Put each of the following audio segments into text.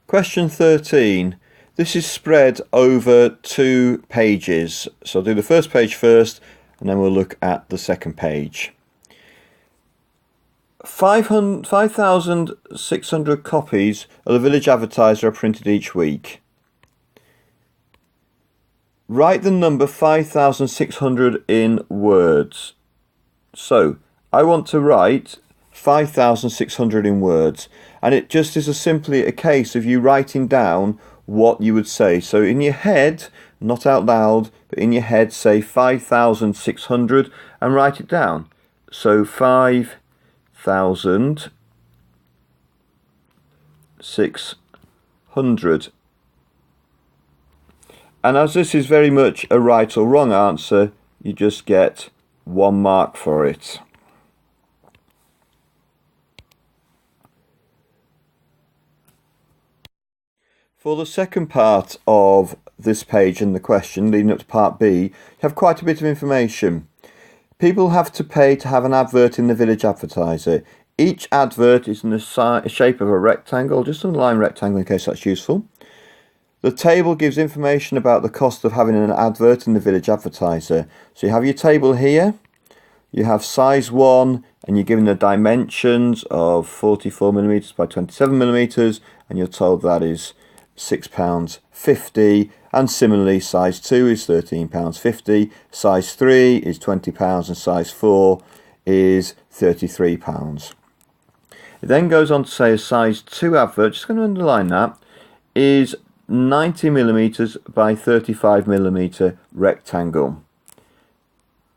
Question 13. This is spread over 2 pages. So I'll do the first page first and then we'll look at the second page. 5,600 copies of the Village Advertiser are printed each week. Write the number 5,600 in words. So I want to write 5,600 in words, and it just is simply a case of you writing down what you would say. So in your head, not out loud, but in your head, say 5,600 and write it down. So 5,600. And as this is very much a right or wrong answer, you just get 1 mark for it. For the second part of this page in the question, leading up to part B, you have quite a bit of information. People have to pay to have an advert in the Village Advertiser. Each advert is in the shape of a rectangle, just underline rectangle in case that's useful. The table gives information about the cost of having an advert in the Village Advertiser. So you have your table here, you have size 1, and you're given the dimensions of 44mm by 27mm, and you're told that is £6.50, and similarly size 2 is £13.50, size 3 is £20, and size 4 is £33. It then goes on to say a size 2 advert, just going to underline that, is 90mm by 35mm rectangle.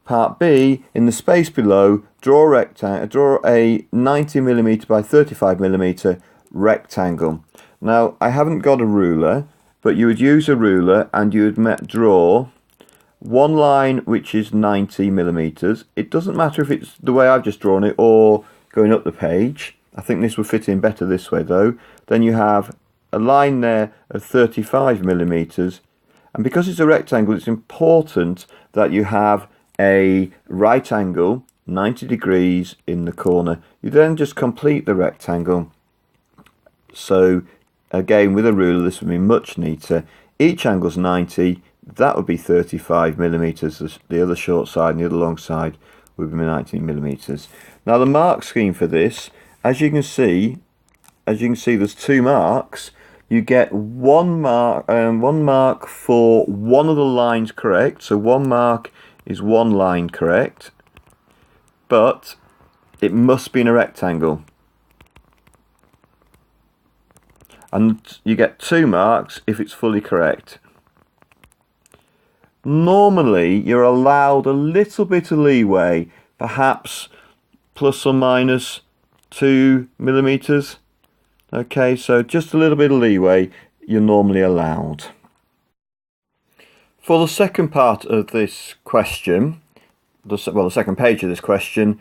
Part B, in the space below, draw a 90mm by 35mm rectangle. Now, I haven't got a ruler, but you would use a ruler and you would draw one line which is 90mm. It doesn't matter if it's the way I've just drawn it or going up the page. I think this would fit in better this way though. Then you have a line there of 35mm, and because it's a rectangle, it's important that you have a right angle 90 degrees in the corner. You then just complete the rectangle. So again, with a ruler, this would be much neater. Each angle's 90, that would be 35mm. The other short side and the other long side would be 19mm. Now the mark scheme for this, as you can see, there's 2 marks. You get one mark for one of the lines correct. So 1 mark is 1 line correct, but it must be in a rectangle. And you get 2 marks if it's fully correct. Normally you're allowed a little bit of leeway, perhaps plus or minus 2mm. Okay, so just a little bit of leeway you're normally allowed. For the second part of this question, the second page of this question,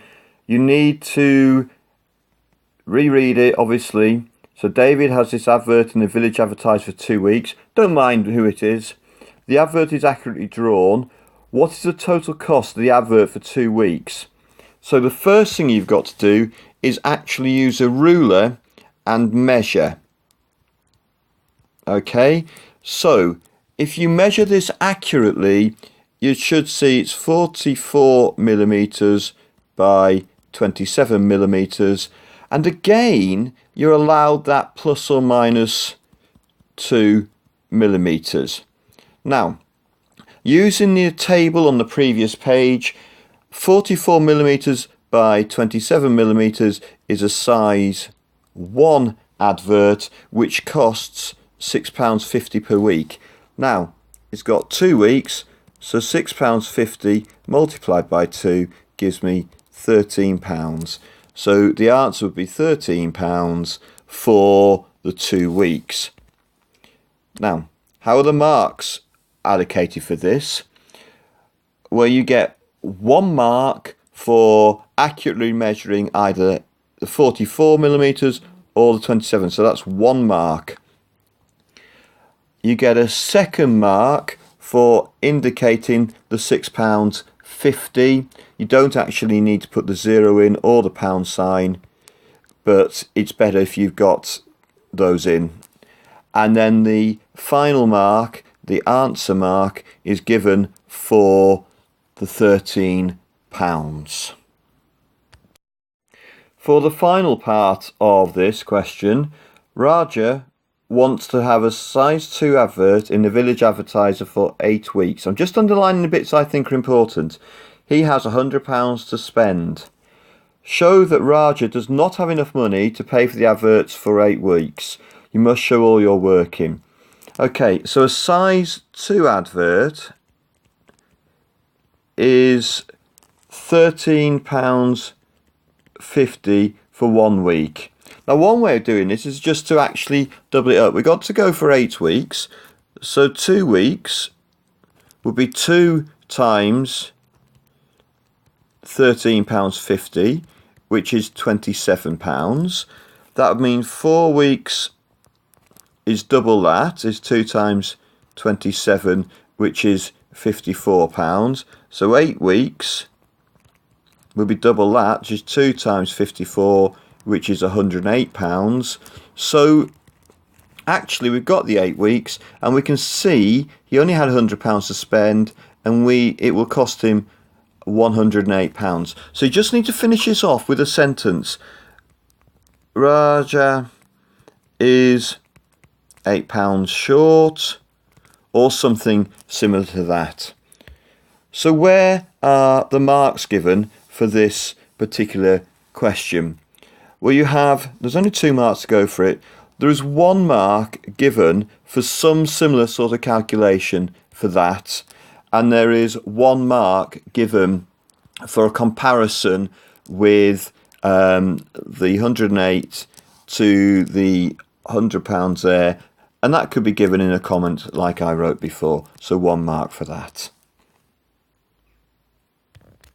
you need to reread it, obviously. So David has this advert in the Village Advertiser for 2 weeks. Don't mind who it is. The advert is accurately drawn. What is the total cost of the advert for 2 weeks? So the first thing you've got to do is actually use a ruler and measure. Okay, so if you measure this accurately, you should see it's 44mm by 27mm, and again you're allowed that plus or minus 2mm. Now, using the table on the previous page, 44mm by 27mm is a size 1 advert which costs £6.50 per week. Now, it's got 2 weeks, so £6.50 multiplied by 2 gives me £13. So the answer would be £13 for the 2 weeks. Now, how are the marks allocated for this? Well, you get 1 mark for accurately measuring either the 44mm or the 27, so that's 1 mark. You get a second mark for indicating the £6.50. You don't actually need to put the 0 in or the pound sign, but it's better if you've got those in. and then the final mark, the answer mark, is given for the £13. For the final part of this question, Raja wants to have a size 2 advert in the Village Advertiser for 8 weeks. I'm just underlining the bits I think are important. He has £100 to spend. Show that Raja does not have enough money to pay for the adverts for 8 weeks. You must show all your working. Okay, so a size 2 advert is £13.50 for 1 week. Now, one way of doing this is just to actually double it up. We've got to go for 8 weeks. So 2 weeks would be 2 times £13.50, which is £27. That would mean 4 weeks is double that, is 2 times 27, which is £54. So 8 weeks will be double that, which is 2 times 54, which is £108. So actually we've got the 8 weeks, and we can see he only had £100 to spend, and it will cost him £108. So you just need to finish this off with a sentence. Raja is £8 short, or something similar to that. So where are the marks given for this particular question? Well, there's only 2 marks to go for it. There is 1 mark given for some similar sort of calculation for that, and there is 1 mark given for a comparison with the 108 to the £100 there, and that could be given in a comment like I wrote before, so 1 mark for that.